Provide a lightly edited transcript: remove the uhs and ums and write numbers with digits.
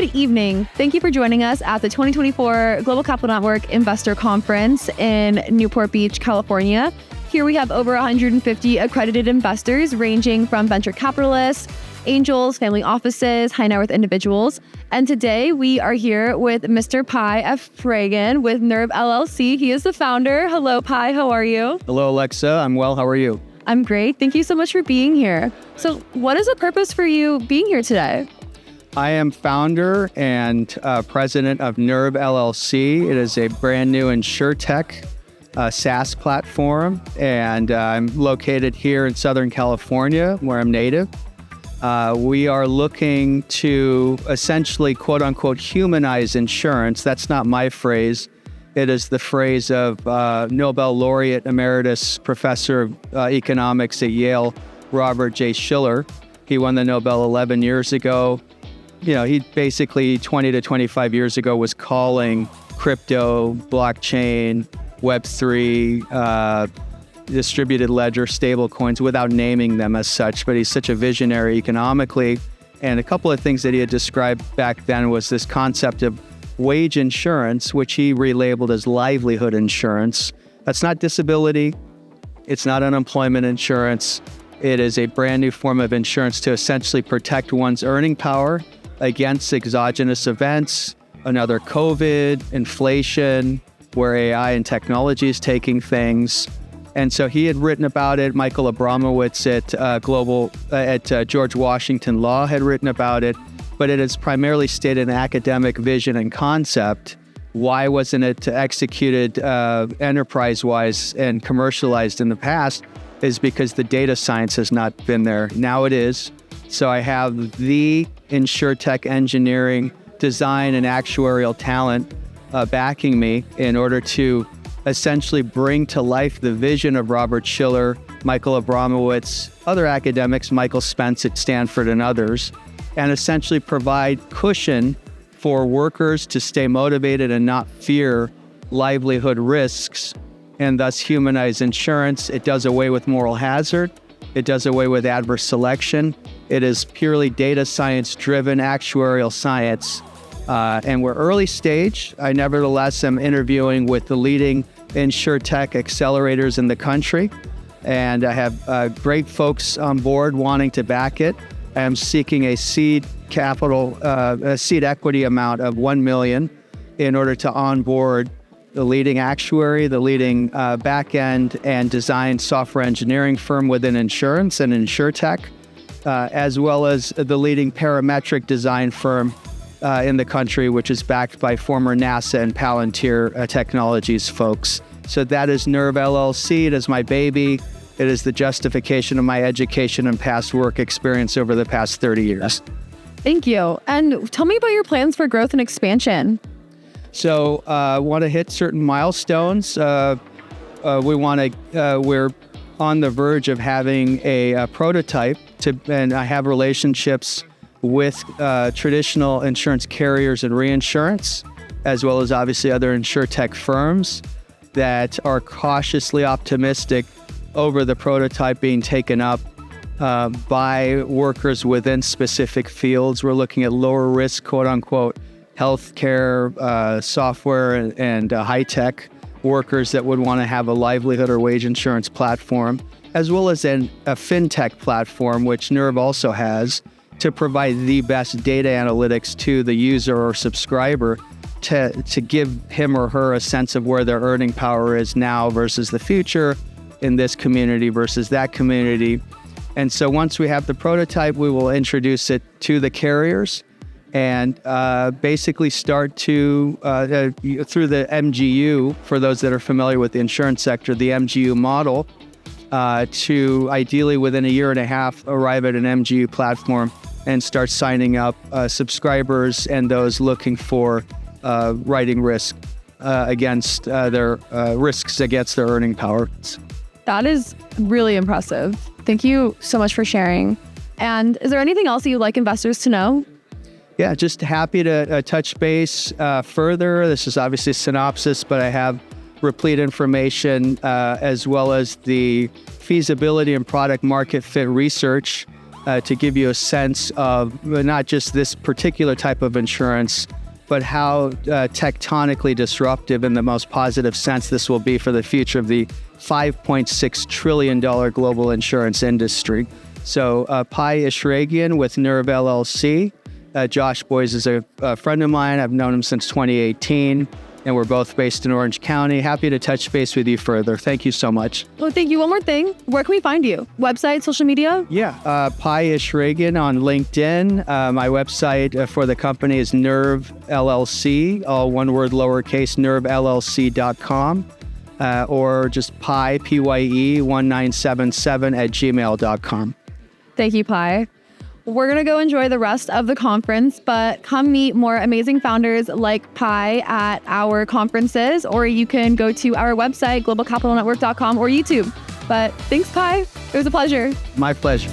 Good evening. Thank you for joining us at the 2024 Global Capital Network Investor Conference in Newport Beach, California. Here we have over 150 accredited investors ranging from venture capitalists, angels, family offices, high net worth individuals. And today we are here with Mr. Pi Eshraghian with Nerve LLC. He is the founder. Hello, Pi. How are you? Hello, Alexa. I'm well. How are you? I'm great. Thank you so much for being here. So what is the purpose for you being here today? I am founder and president of Nerve LLC. It is a brand new InsurTech SaaS platform, and I'm located here in Southern California, where I'm native. We are looking to essentially, quote unquote, humanize insurance. That's not my phrase. It is the phrase of Nobel laureate emeritus professor of economics at Yale, Robert J. Shiller. He won the Nobel 11 years ago. You know, he basically 20 to 25 years ago was calling crypto, blockchain, Web3, distributed ledger, stable coins without naming them as such. But he's such a visionary economically. And a couple of things that he had described back then was this concept of wage insurance, which he relabeled as livelihood insurance. That's not disability. It's not unemployment insurance. It is a brand new form of insurance to essentially protect one's earning power against exogenous events, another COVID, inflation, where AI and technology is taking things. And so he had written about it. Michael Abramowitz at George Washington Law had written about it, but it is primarily stated in academic vision and concept. Why wasn't it executed enterprise-wise and commercialized in the past is because the data science has not been there. Now it is. So I have the InsurTech engineering, design, and actuarial talent backing me in order to essentially bring to life the vision of Robert Shiller, Michael Abramowitz, other academics, Michael Spence at Stanford and others, and essentially provide cushion for workers to stay motivated and not fear livelihood risks, and thus humanize insurance. It does away with moral hazard. It does away with adverse selection. It is purely data science-driven actuarial science. And we're early stage. I nevertheless am interviewing with the leading InsurTech accelerators in the country. And I have great folks on board wanting to back it. I'm seeking a seed capital, a seed equity amount of $1 million in order to onboard the leading actuary, the leading back-end and design software engineering firm within insurance and InsurTech, as well as the leading parametric design firm in the country, which is backed by former NASA and Palantir Technologies folks. So that is Nerve LLC. It is my baby. It is the justification of my education and past work experience over the past 30 years. Thank you. And tell me about your plans for growth and expansion. So want to hit certain milestones. We're on the verge of having a prototype and I have relationships with traditional insurance carriers and reinsurance, as well as obviously other InsurTech firms that are cautiously optimistic over the prototype being taken up by workers within specific fields. We're looking at lower risk, quote unquote, healthcare, software, and high-tech workers that would want to have a livelihood or wage insurance platform, as well as a fintech platform, which Nerve also has, to provide the best data analytics to the user or subscriber to give him or her a sense of where their earning power is now versus the future in this community versus that community. And so once we have the prototype, we will introduce it to the carriers and basically start to, through the MGU, for those that are familiar with the insurance sector, the MGU model, to ideally within a year and a half arrive at an MGU platform and start signing up subscribers and those looking for writing risk against their risks against their earning power. That is really impressive. Thank you so much for sharing. And is there anything else that you'd like investors to know? Yeah, just happy to touch base further. This is obviously a synopsis, but I have replete information as well as the feasibility and product market fit research to give you a sense of not just this particular type of insurance, but how tectonically disruptive in the most positive sense this will be for the future of the $5.6 trillion global insurance industry. So Pi Eshraghian with Nerve LLC. Josh Boyes is a friend of mine. I've known him since 2018, and we're both based in Orange County. Happy to touch base with you further. Thank you so much. Well, thank you. One more thing. Where can we find you? Website, social media? Yeah, Pi Eshraghian on LinkedIn. My website for the company is Nerve LLC, all one word lowercase, nervellc.com, or just Pi, PYE 1977 at gmail.com. Thank you, Pi. We're going to go enjoy the rest of the conference, but come meet more amazing founders like Pi at our conferences, or you can go to our website, globalcapitalnetwork.com, or YouTube. But thanks, Pi. It was a pleasure. My pleasure.